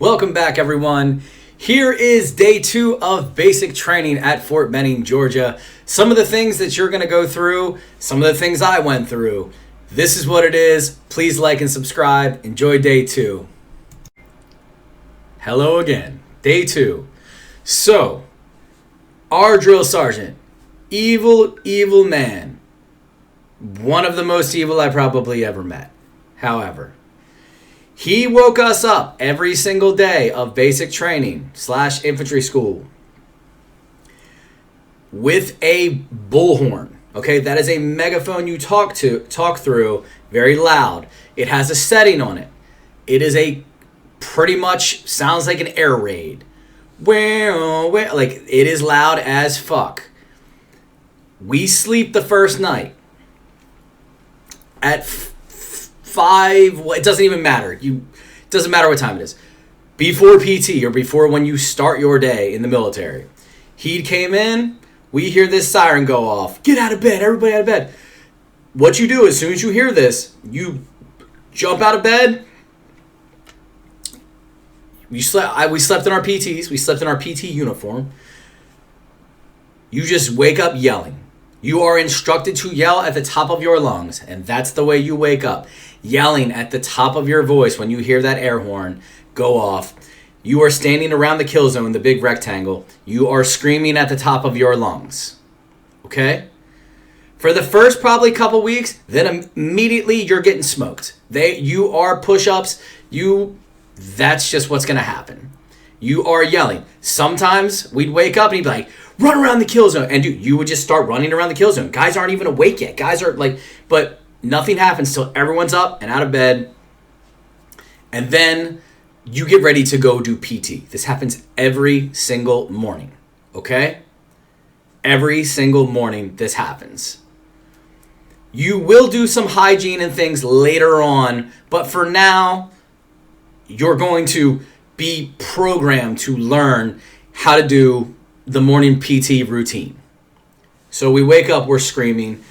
Welcome back, everyone. Here is day 2 of basic training at Fort Benning, Georgia. Some of the things that you're going to go through, some of the things I went through. This is what it is. Please like and subscribe. Enjoy day 2. Hello again. Day 2. So, our drill sergeant, evil man. One of the most evil I probably ever met. However, he woke us up every single day of basic training / infantry school with a bullhorn. Okay, that is a megaphone you talk through, very loud. It has a setting on it. It is a pretty much sounds like an air raid. Like it is loud as fuck. We sleep the first night at 5. It doesn't even matter. It doesn't matter what time it is. Before PT or before when you start your day in the military. He came in. We hear this siren go off. Get out of bed. Everybody out of bed. What you do as soon as you hear this, you jump out of bed. We slept in our PTs. We slept in our PT uniform. You just wake up yelling. You are instructed to yell at the top of your lungs, and that's the way you wake up. Yelling at the top of your voice when you hear that air horn go off. You are standing around the kill zone, the big rectangle. You are screaming at the top of your lungs. Okay? For the first probably couple weeks, then immediately you're getting smoked. You are push-ups. That's just what's going to happen. You are yelling. Sometimes we'd wake up and he'd be like, run around the kill zone. And you would just start running around the kill zone. Guys aren't even awake yet. Guys are like, but nothing happens till everyone's up and out of bed. And then you get ready to go do PT. This happens every single morning. Okay? Every single morning this happens. You will do some hygiene and things later on. But for now, you're going to be programmed to learn how to do the morning PT routine. So we wake up, we're screaming,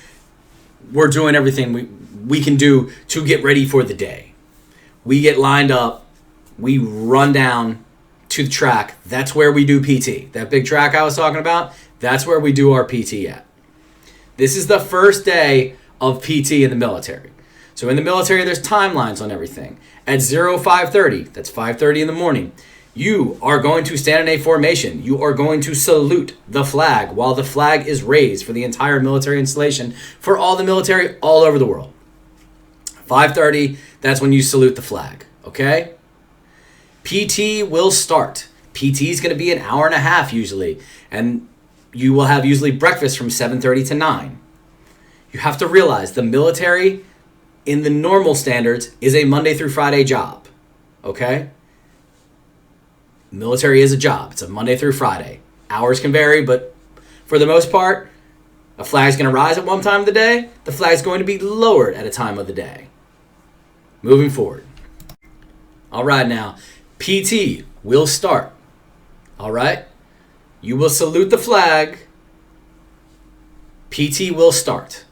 we're doing everything we can do to get ready for the day. We get lined up, we run down to the track. That's where we do PT. That big track I was talking about, that's where we do our PT at. This is the first day of PT in the military. So in the military, there's timelines on everything. At 05:30, that's 5:30 in the morning, you are going to stand in a formation. You are going to salute the flag while the flag is raised for the entire military installation for all the military all over the world. 5:30, that's when you salute the flag, okay? PT will start. PT is going to be an hour and a half usually, and you will have usually breakfast from 7:30 to 9. You have to realize the military in the normal standards is a Monday through Friday job, okay? Military is a job. It's a Monday through Friday. Hours can vary, but for the most part, a flag's going to rise at one time of the day. The flag's going to be lowered at a time of the day. Moving forward. All right, now, PT will start. All right? You will salute the flag. PT will start.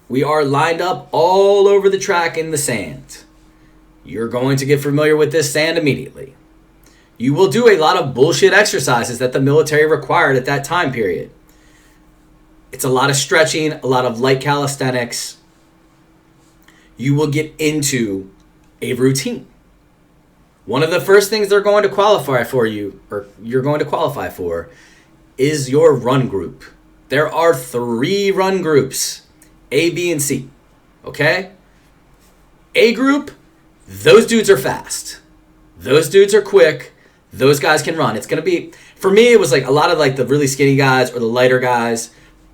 We are lined up all over the track in the sand. You're going to get familiar with this sand immediately. You will do a lot of bullshit exercises that the military required at that time period. It's a lot of stretching, a lot of light calisthenics. You will get into a routine. One of the first things they're going to qualify for you, or you're going to qualify for, is your run group. There are 3 run groups. A, B, and C. Okay? A group, those dudes are fast. Those dudes are quick. Those guys can run. It's going to be, for me, it was like a lot of like the really skinny guys or the lighter guys.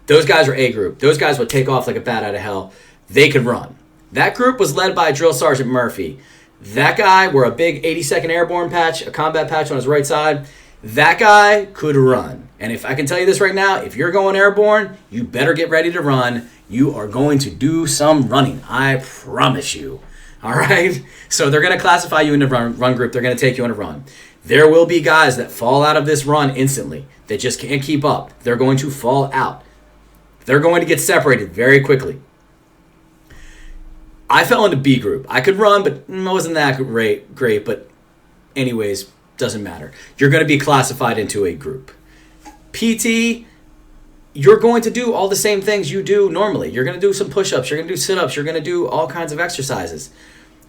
Those guys are A group. Those guys would take off like a bat out of hell. They could run. That group was led by Drill Sergeant Murphy. That guy wore a big 82nd Airborne patch, a combat patch on his right side. That guy could run. And if I can tell you this right now, if you're going airborne, you better get ready to run. You are going to do some running. I promise you. All right? So they're going to classify you into run group. They're going to take you on a run. There will be guys that fall out of this run instantly. That just can't keep up. They're going to fall out. They're going to get separated very quickly. I fell into B group. I could run, but it wasn't that great. But Anyways, doesn't matter. You're going to be classified into a group. PT, you're going to do all the same things you do normally. You're going to do some push-ups. You're going to do sit-ups. You're going to do all kinds of exercises.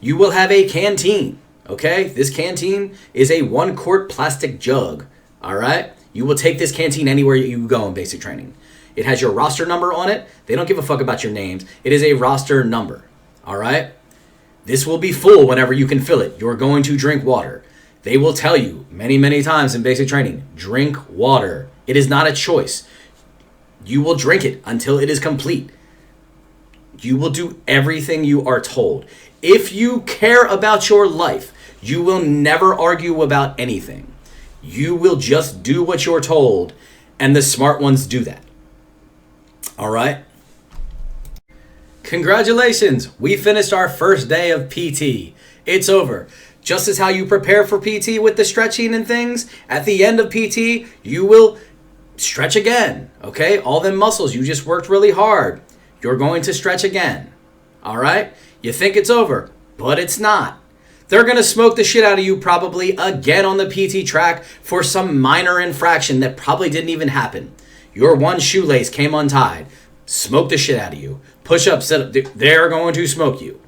You will have a canteen, okay? This canteen is a 1-quart plastic jug, all right? You will take this canteen anywhere you go in basic training. It has your roster number on it. They don't give a fuck about your names. It is a roster number, all right? This will be full whenever you can fill it. You're going to drink water. They will tell you many, many times in basic training, drink water. It is not a choice. You will drink it until it is complete. You will do everything you are told. If you care about your life, you will never argue about anything. You will just do what you're told, and the smart ones do that. All right? Congratulations! We finished our first day of PT. It's over. Just as how you prepare for PT with the stretching and things, at the end of PT, you will stretch again, okay? All them muscles, you just worked really hard. You're going to stretch again, all right? You think it's over, but it's not. They're going to smoke the shit out of you probably again on the PT track for some minor infraction that probably didn't even happen. Your one shoelace came untied. Smoke the shit out of you. Push up, sit up. They're going to smoke you.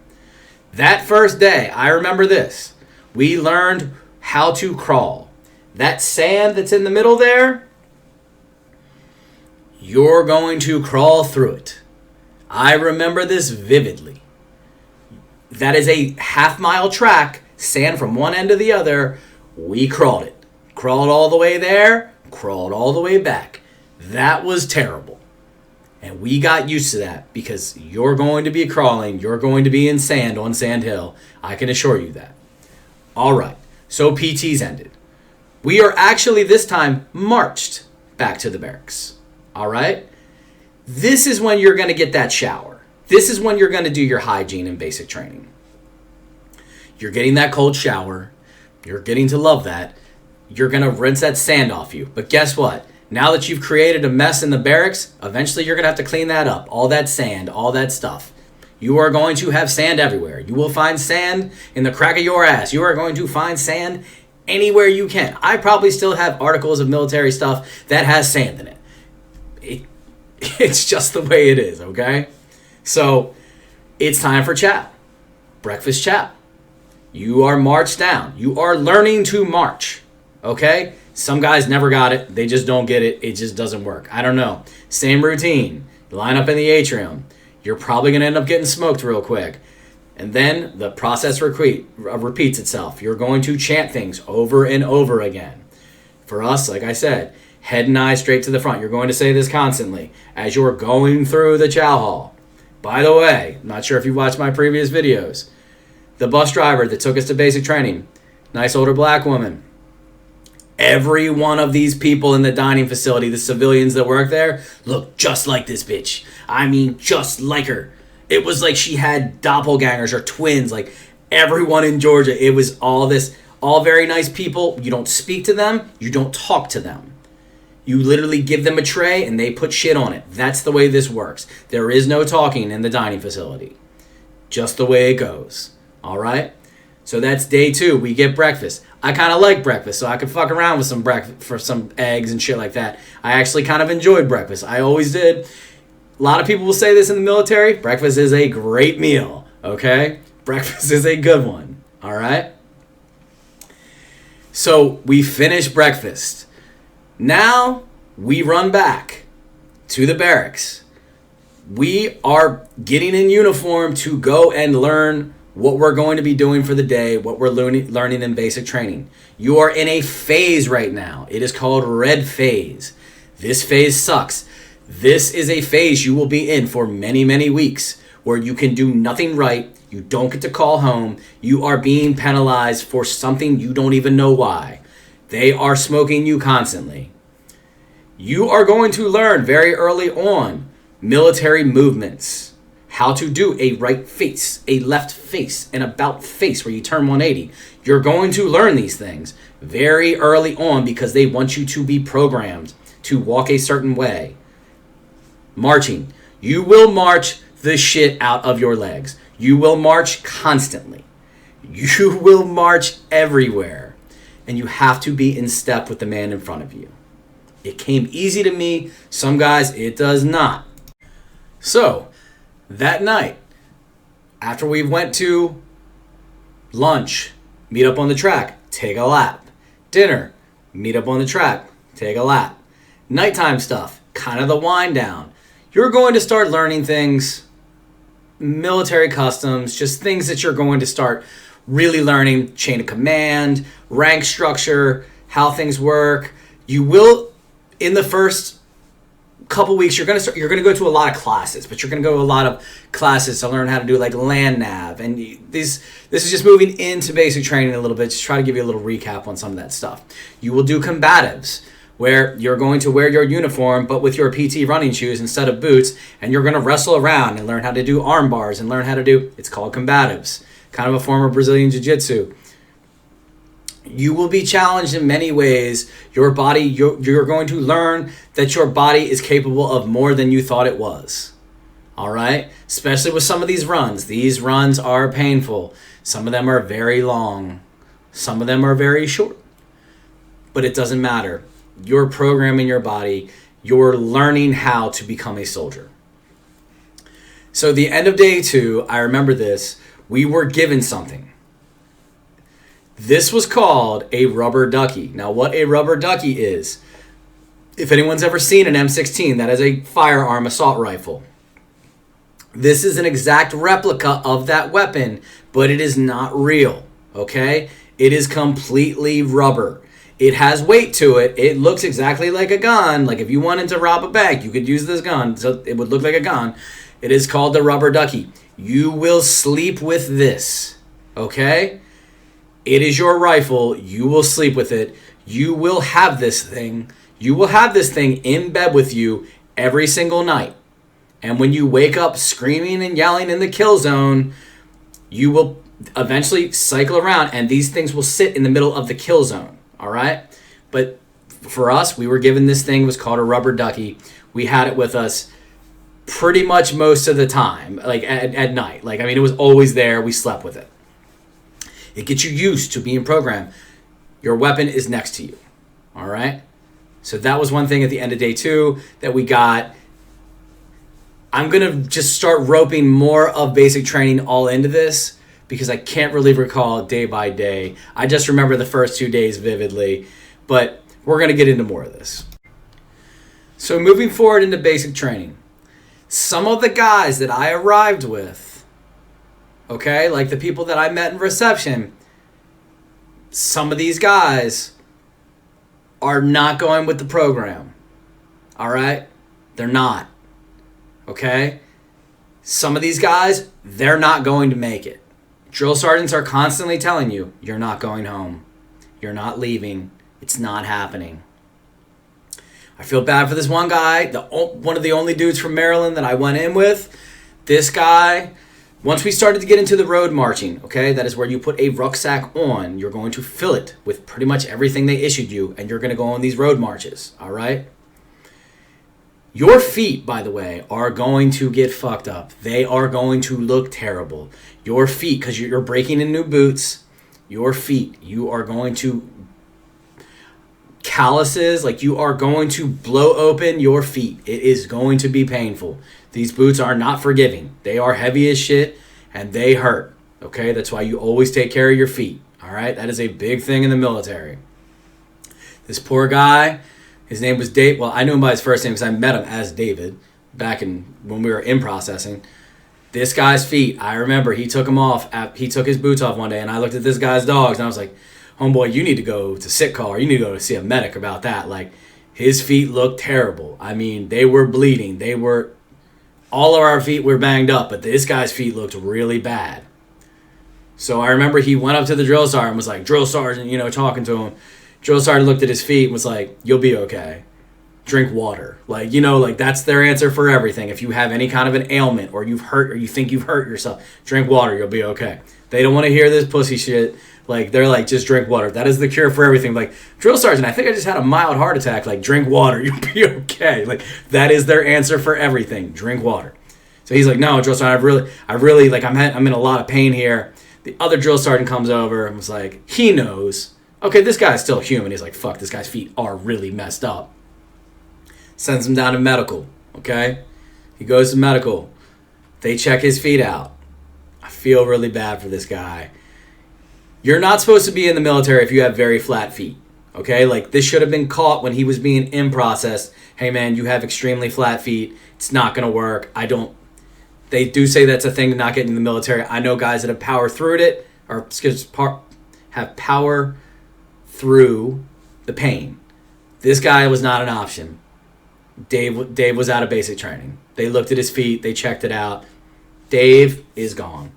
That first day, I remember this. We learned how to crawl. That sand that's in the middle there, you're going to crawl through it. I remember this vividly. That is a half-mile track, sand from one end to the other. We crawled it. Crawled all the way there, crawled all the way back. That was terrible. And we got used to that because you're going to be crawling. You're going to be in sand on Sand Hill. I can assure you that. All right, so PT's ended. We are actually this time marched back to the barracks. All right? This is when you're going to get that shower. This is when you're going to do your hygiene and basic training. You're getting that cold shower. You're getting to love that. You're going to rinse that sand off you. But guess what? Now that you've created a mess in the barracks, eventually you're going to have to clean that up. All that sand, all that stuff. You are going to have sand everywhere. You will find sand in the crack of your ass. You are going to find sand anywhere you can. I probably still have articles of military stuff that has sand in it. It's just the way it is, okay? So, it's time for chow. Breakfast chow. You are marched down. You are learning to march, okay? Some guys never got it. They just don't get it. It just doesn't work. I don't know. Same routine. You line up in the atrium. You're probably going to end up getting smoked real quick. And then the process repeats itself. You're going to chant things over and over again. For us, like I said, head and eyes straight to the front. You're going to say this constantly as you're going through the chow hall. By the way, I'm not sure if you watched my previous videos. The bus driver that took us to basic training, nice older black woman. Every one of these people in the dining facility, the civilians that work there, look just like this bitch. I mean, just like her. It was like she had doppelgangers or twins, like everyone in Georgia. It was all very nice people. You don't speak to them. You don't talk to them. You literally give them a tray and they put shit on it. That's the way this works. There is no talking in the dining facility. Just the way it goes. All right? So that's day 2. We get breakfast. I kind of like breakfast, so I could fuck around with some breakfast for some eggs and shit like that. I actually kind of enjoyed breakfast. I always did. A lot of people will say this in the military. Breakfast is a great meal, okay? Breakfast is a good one, all right? So we finish breakfast. Now we run back to the barracks. We are getting in uniform to go and learn what we're going to be doing for the day, what we're learning in basic training. You are in a phase right now. It is called red phase. This phase sucks. This is a phase you will be in for many, many weeks where you can do nothing right. You don't get to call home. You are being penalized for something you don't even know why. They are smoking you constantly. You are going to learn very early on military movements. How to do a right face, a left face, an about face where you turn 180. You're going to learn these things very early on because they want you to be programmed to walk a certain way. Marching. You will march the shit out of your legs. You will march constantly. You will march everywhere. and you have to be in step with the man in front of you. It came easy to me. Some guys, it does not. So, that night, after we went to lunch, meet up on the track, take a lap. Dinner, meet up on the track, take a lap. Nighttime stuff, kind of the wind down. You're going to start learning things, military customs, just things that you're going to start really learning, chain of command, rank structure, how things work. You will, in the first couple weeks, you're going to go to a lot of classes, but you're going to go to a lot of classes to learn how to do like land nav. And this is just moving into basic training a little bit, just try to give you a little recap on some of that stuff. You will do combatives, where you're going to wear your uniform, but with your PT running shoes instead of boots, and you're going to wrestle around and learn how to do arm bars and learn how to do, it's called combatives, kind of a form of Brazilian Jiu-Jitsu. You will be challenged in many ways. Your body, you're going to learn that your body is capable of more than you thought it was. All right? Especially with some of these runs. These runs are painful. Some of them are very long. Some of them are very short. But it doesn't matter. You're programming your body. You're learning how to become a soldier. So the end of day 2, I remember this, we were given something. This was called a rubber ducky. Now, what a rubber ducky is, if anyone's ever seen an M16, that is a firearm assault rifle. This is an exact replica of that weapon, but it is not real, okay? It is completely rubber. It has weight to it. It looks exactly like a gun. Like if you wanted to rob a bank, you could use this gun, so it would look like a gun. It is called the rubber ducky. You will sleep with this, okay? It is your rifle. You will sleep with it. You will have this thing. You will have this thing in bed with you every single night. And when you wake up screaming and yelling in the kill zone, you will eventually cycle around and these things will sit in the middle of the kill zone. All right? But for us, we were given this thing. It was called a rubber ducky. We had it with us pretty much most of the time, like at night. Like, I mean, it was always there. We slept with it. It gets you used to being programmed. Your weapon is next to you. All right? So that was one thing at the end of day 2 that we got. I'm going to just start roping more of basic training all into this because I can't really recall day by day. I just remember the first 2 days vividly, but we're going to get into more of this. So moving forward into basic training, some of the guys that I arrived with, okay, like the people that I met in reception, some of these guys are not going with the program. All right? They're not. Okay? Some of these guys, they're not going to make it. Drill sergeants are constantly telling you, you're not going home. You're not leaving. It's not happening. I feel bad for this one guy, one of the only dudes from Maryland that I went in with. This guy, once we started to get into the road marching, okay, that is where you put a rucksack on. You're going to fill it with pretty much everything they issued you, and you're going to go on these road marches, all right? Your feet, by the way, are going to get fucked up. They are going to look terrible. Your feet, because you're breaking in new boots, your feet, you are going to calluses, like you are going to blow open your feet. It is going to be painful. These boots are not forgiving. They are heavy as shit, and they hurt. Okay, that's why you always take care of your feet. All right, that is a big thing in the military. This poor guy, his name was Dave. Well, I knew him by his first name because I met him as David back when we were in processing. This guy's feet, I remember he took them off. He took his boots off one day, and I looked at this guy's dogs, and I was like, homeboy, you need to go to sick call, or you need to go to see a medic about that. Like, his feet looked terrible. I mean, they were bleeding. All of our feet were banged up, but this guy's feet looked really bad. So I remember he went up to the drill sergeant and was like, drill sergeant, talking to him. Drill sergeant looked at his feet and was like, you'll be okay. Drink water. Like, that's their answer for everything. If you have any kind of an ailment or you've hurt or you think you've hurt yourself, drink water, you'll be okay. They don't want to hear this pussy shit. Like, they're like, just drink water. That is the cure for everything. Like, drill sergeant, I think I just had a mild heart attack. Like, drink water, you'll be okay. Like, that is their answer for everything. Drink water. So he's like, no, drill sergeant, I really, like, I'm in a lot of pain here. The other drill sergeant comes over and was like, he knows. Okay, this guy's still human. He's like, fuck, this guy's feet are really messed up. Sends him down to medical, okay? He goes to medical. They check his feet out. I feel really bad for this guy. You're not supposed to be in the military if you have very flat feet, okay? Like, this should have been caught when he was being in process. Hey, man, you have extremely flat feet. It's not going to work. They do say that's a thing to not get in the military. I know guys that have powered through it, or have power through the pain. This guy was not an option. Dave was out of basic training. They looked at his feet. They checked it out. Dave is gone.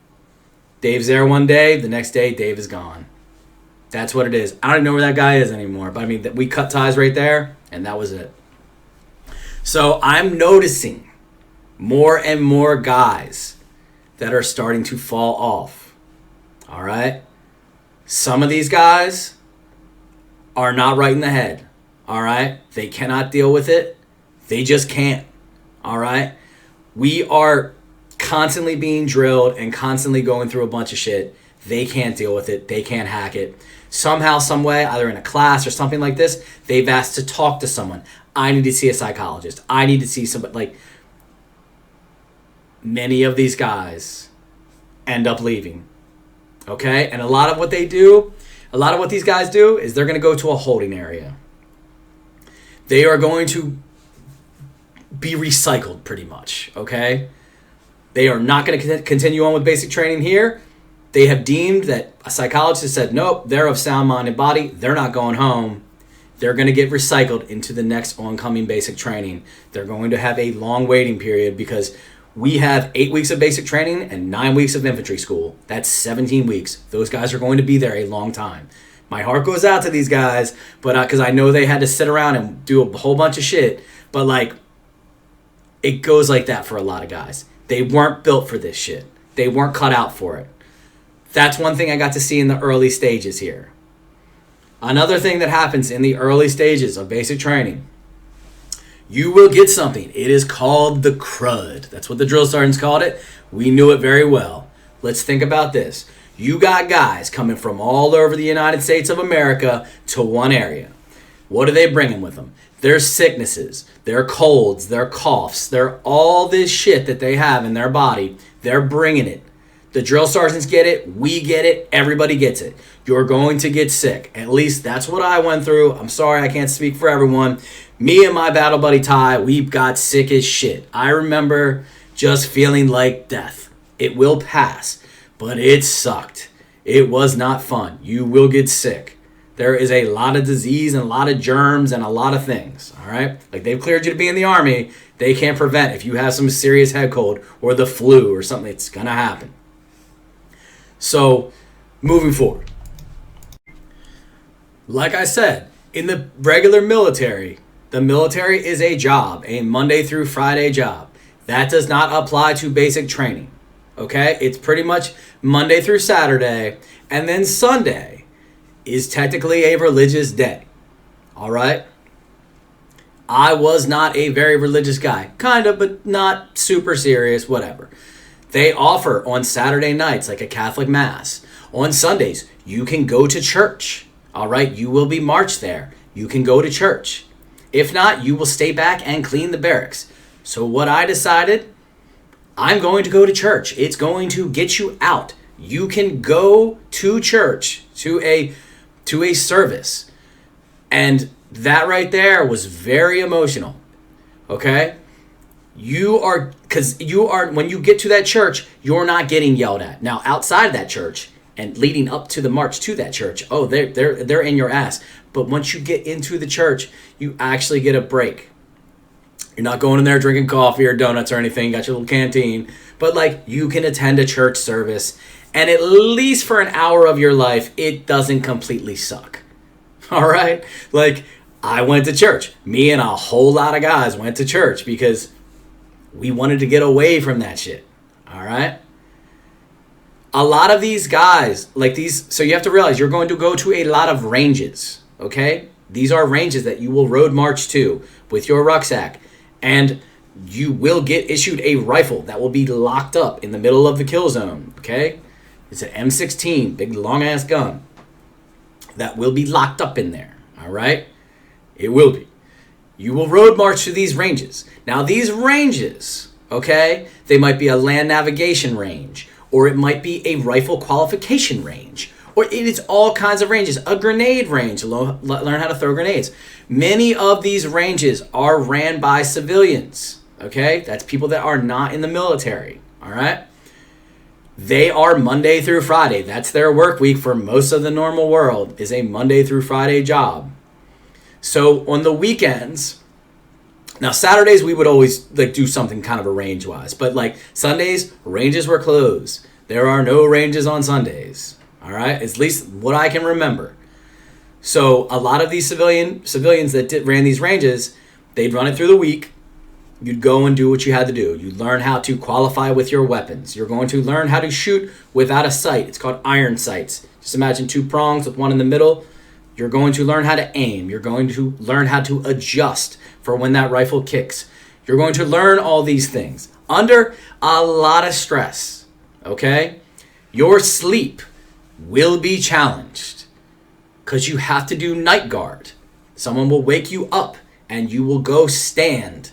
Dave's there one day. The next day, Dave is gone. That's what it is. I don't know where that guy is anymore. But I mean, we cut ties right there, and that was it. So I'm noticing more and more guys that are starting to fall off. All right? Some of these guys are not right in the head. All right? They cannot deal with it. They just can't. All right? We are constantly being drilled and constantly going through a bunch of shit. They can't deal with it. They can't hack it. Somehow, some way, either in a class or something like this, they've asked to talk to someone. I need to see a psychologist. I need to see somebody. Like, many of these guys end up leaving. Okay? And a lot of what these guys do is they're going to go to a holding area. They are going to be recycled pretty much. Okay? They are not going to continue on with basic training here. They have deemed that a psychologist has said, nope, they're of sound mind and body. They're not going home. They're going to get recycled into the next oncoming basic training. They're going to have a long waiting period because we have 8 weeks of basic training and 9 weeks of infantry school. That's 17 weeks. Those guys are going to be there a long time. My heart goes out to these guys, but because I know they had to sit around and do a whole bunch of shit. But like, it goes like that for a lot of guys. They weren't built for this shit. They weren't cut out for it. That's one thing I got to see in the early stages here. Another thing that happens in the early stages of basic training, you will get something. It is called the crud. That's what the drill sergeants called it. We knew it very well. Let's think about this. You got guys coming from all over the United States of America to one area. What are they bringing with them? Their sicknesses, their colds, their coughs, their all this shit that they have in their body. They're bringing it. The drill sergeants get it. We get it. Everybody gets it. You're going to get sick. At least that's what I went through. I'm sorry I can't speak for everyone. Me and my battle buddy Ty, we got sick as shit. I remember just feeling like death. It will pass, but it sucked. It was not fun. You will get sick. There is a lot of disease and a lot of germs and a lot of things, all right? Like, they've cleared you to be in the Army. They can't prevent if you have some serious head cold or the flu or something. It's going to happen. So, moving forward. Like I said, in the regular military, the military is a job, a Monday through Friday job. That does not apply to basic training, okay? It's pretty much Monday through Saturday, and then Sunday is technically a religious day, all right? I was not a very religious guy. Kind of, but not super serious, whatever. They offer on Saturday nights, like a Catholic Mass. On Sundays, you can go to church. All right, you will be marched there. You can go to church. If not, you will stay back and clean the barracks. So what I decided, I'm going to go to church. It's going to get you out. You can go to church, to a service. And that right there was very emotional. Okay? When you get to that church, you're not getting yelled at. Now, outside that church and leading up to the march to that church, oh, they're in your ass. But once you get into the church, you actually get a break. You're not going in there drinking coffee or donuts or anything. You got your little canteen. But, like, you can attend a church service. And at least for an hour of your life, it doesn't completely suck. All right? Like, I went to church. Me and a whole lot of guys went to church because we wanted to get away from that shit. All right? A lot of these guys, so you have to realize you're going to go to a lot of ranges, okay? These are ranges that you will road march to with your rucksack. And you will get issued a rifle that will be locked up in the middle of the kill zone, okay? It's an M16, big long-ass gun. that will be locked up in there. All right? It will be. You will road march through these ranges. Now, these ranges, okay, they might be a land navigation range, or it might be a rifle qualification range, or it's all kinds of ranges. A grenade range, learn how to throw grenades. Many of these ranges are ran by civilians, okay? That's people that are not in the military, all right? They are Monday through Friday. That's their work week for most of the normal world, is a Monday through Friday job. So on the weekends, now Saturdays we would always like do something kind of a range wise, but like Sundays, ranges were closed. There are no ranges on Sundays. All right, at least what I can remember. So a lot of these civilians that ran these ranges, they'd run it through the week. You'd go and do what you had to do. You'd learn how to qualify with your weapons. You're going to learn how to shoot without a sight. It's called iron sights. Just imagine 2 prongs with one in the middle. You're going to learn how to aim. You're going to learn how to adjust for when that rifle kicks. You're going to learn all these things under a lot of stress, okay? Your sleep will be challenged because you have to do night guard. Someone will wake you up and you will go stand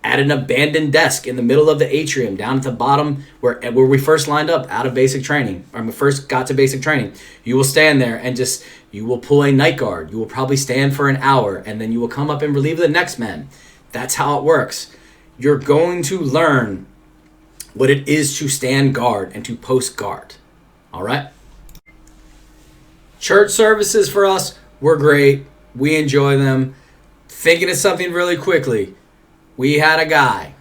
at an abandoned desk in the middle of the atrium down at the bottom where we first lined up out of basic training, or we first got to basic training. You will stand there and you will pull a night guard. You will probably stand for an hour and then you will come up and relieve the next man. That's how it works. You're going to learn what it is to stand guard and to post guard. All right? Church services for us were great. We enjoy them. Thinking of something really quickly. We had a guy.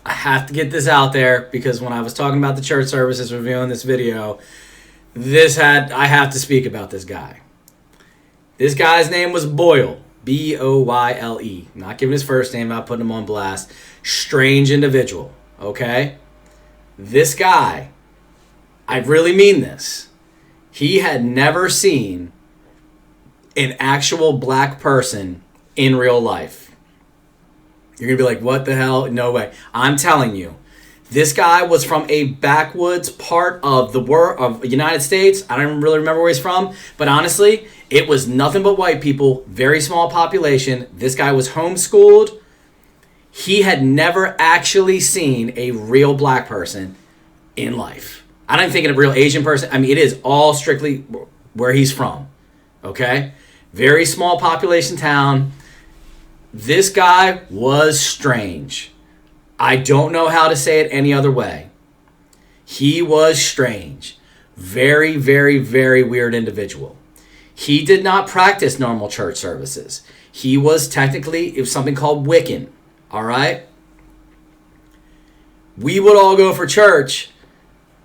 I have to get this out there because when I was talking about the church services reviewing this video, I have to speak about this guy. This guy's name was Boyle. B-O-Y-L-E. I'm not giving his first name, not putting him on blast. Strange individual. Okay? This guy, I really mean this. He had never seen an actual black person in real life. You're going to be like, what the hell? No way. I'm telling you, this guy was from a backwoods part of the United States. I don't really remember where he's from, but honestly, it was nothing but white people, very small population. This guy was homeschooled. He had never actually seen a real black person in life. I don't even think of a real Asian person. I mean, it is all strictly where he's from, okay? Very small population town. This guy was strange. I don't know how to say it any other way. He was strange. Very, very, very weird individual. He did not practice normal church services. He was technically, it was something called Wiccan. All right? We would all go for church.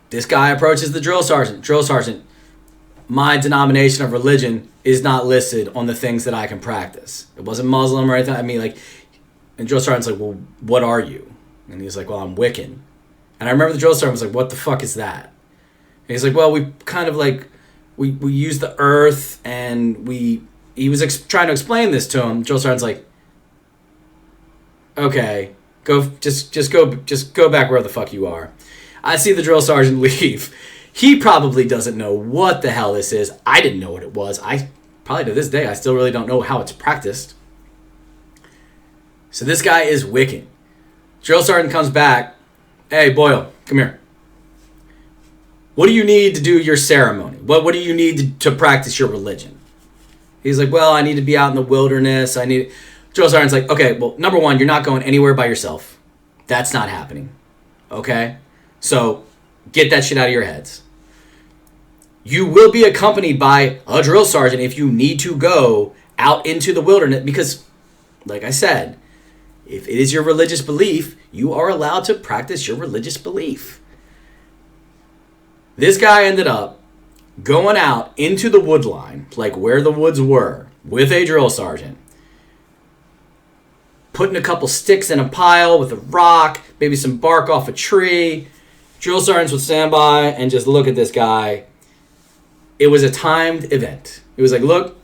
This guy approaches the drill sergeant. Drill sergeant, my denomination of religion is not listed on the things that I can practice. It wasn't Muslim or anything. I mean, like, and drill sergeant's like, well, what are you? And he's like, well, I'm Wiccan. And I remember the drill sergeant was like, what the fuck is that? And he's like, well, we kind of like, we use the earth and he was trying to explain this to him. Drill sergeant's like, okay, just go back where the fuck you are. I see the drill sergeant leave. He probably doesn't know what the hell this is. I didn't know what it was. I probably to this day, I still really don't know how it's practiced. So this guy is Wiccan. Drill sergeant comes back. Hey, Boyle, come here. What do you need to do your ceremony? What do you need to practice your religion? He's like, well, I need to be out in the wilderness. Drill sergeant's like, okay, well, number one, you're not going anywhere by yourself. That's not happening. Okay? So get that shit out of your heads. You will be accompanied by a drill sergeant if you need to go out into the wilderness because, like I said, if it is your religious belief, you are allowed to practice your religious belief. This guy ended up going out into the wood line, like where the woods were, with a drill sergeant, putting a couple sticks in a pile with a rock, maybe some bark off a tree. Drill sergeants would stand by and just look at this guy. It was a timed event. It was like, look,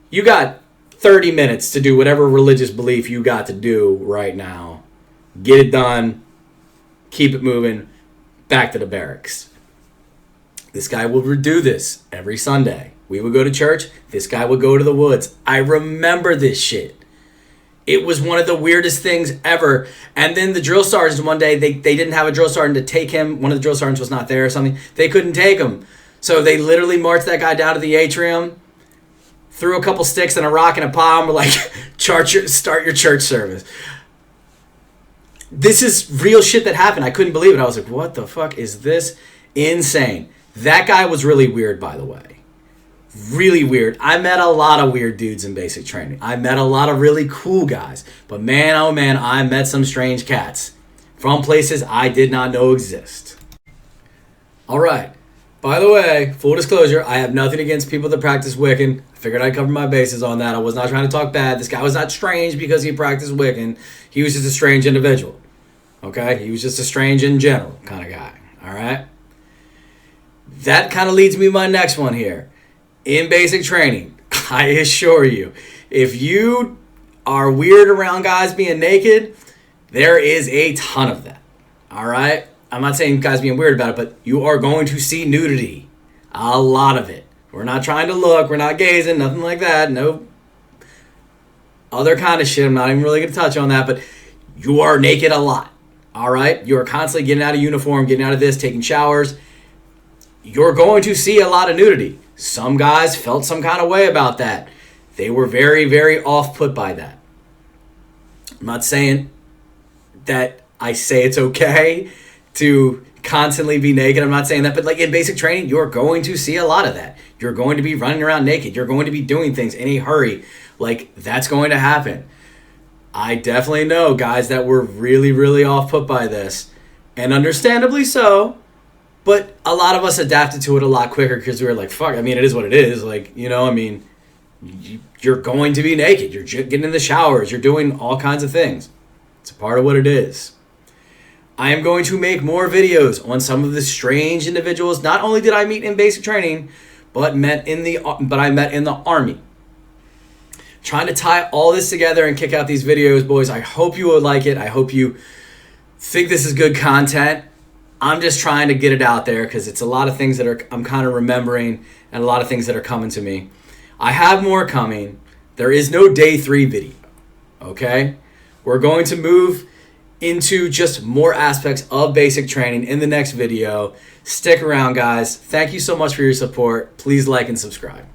you got 30 minutes to do whatever religious belief you got to do right now. Get it done. Keep it moving. Back to the barracks. This guy would do this every Sunday. We would go to church. This guy would go to the woods. I remember this shit. It was one of the weirdest things ever. And then the drill sergeants one day, they didn't have a drill sergeant to take him. One of the drill sergeants was not there or something. They couldn't take him. So they literally marched that guy down to the atrium, threw a couple sticks and a rock and a palm, were like, start your church service. This is real shit that happened. I couldn't believe it. I was like, what the fuck is this? Insane. That guy was really weird, by the way. Really weird. I met a lot of weird dudes in basic training. I met a lot of really cool guys. But man, oh man, I met some strange cats from places I did not know exist. All right. By the way, full disclosure, I have nothing against people that practice Wiccan. I figured I'd cover my bases on that. I was not trying to talk bad. This guy was not strange because he practiced Wiccan. He was just a strange individual. Okay? He was just a strange in general kind of guy. All right? That kind of leads me to my next one here. In basic training, I assure you, if you are weird around guys being naked, there is a ton of that. All right? I'm not saying guys being weird about it, but you are going to see nudity. A lot of it. We're not trying to look. We're not gazing. Nothing like that. No other kind of shit. I'm not even really going to touch on that, but you are naked a lot. All right? You are constantly getting out of uniform, getting out of this, taking showers. You're going to see a lot of nudity. Some guys felt some kind of way about that. They were very, very off-put by that. I'm not saying that I say it's okay to constantly be naked. I'm not saying that, but like in basic training, you're going to see a lot of that. You're going to be running around naked. You're going to be doing things in a hurry. Like, that's going to happen. I definitely know guys that were really, really off-put by this, and understandably so. But a lot of us adapted to it a lot quicker because we were like, fuck, I mean, it is what it is. Like, you know, I mean, you're going to be naked. You're getting in the showers. You're doing all kinds of things. It's a part of what it is. I am going to make more videos on some of the strange individuals. Not only did I meet in basic training, but I met in the Army. Trying to tie all this together and kick out these videos, boys. I hope you will like it. I hope you think this is good content. I'm just trying to get it out there because it's a lot of things that I'm kind of remembering and a lot of things that are coming to me. I have more coming. There is no day 3 video. Okay? We're going to move into just more aspects of basic training in the next video. Stick around, guys. Thank you so much for your support. Please like and subscribe.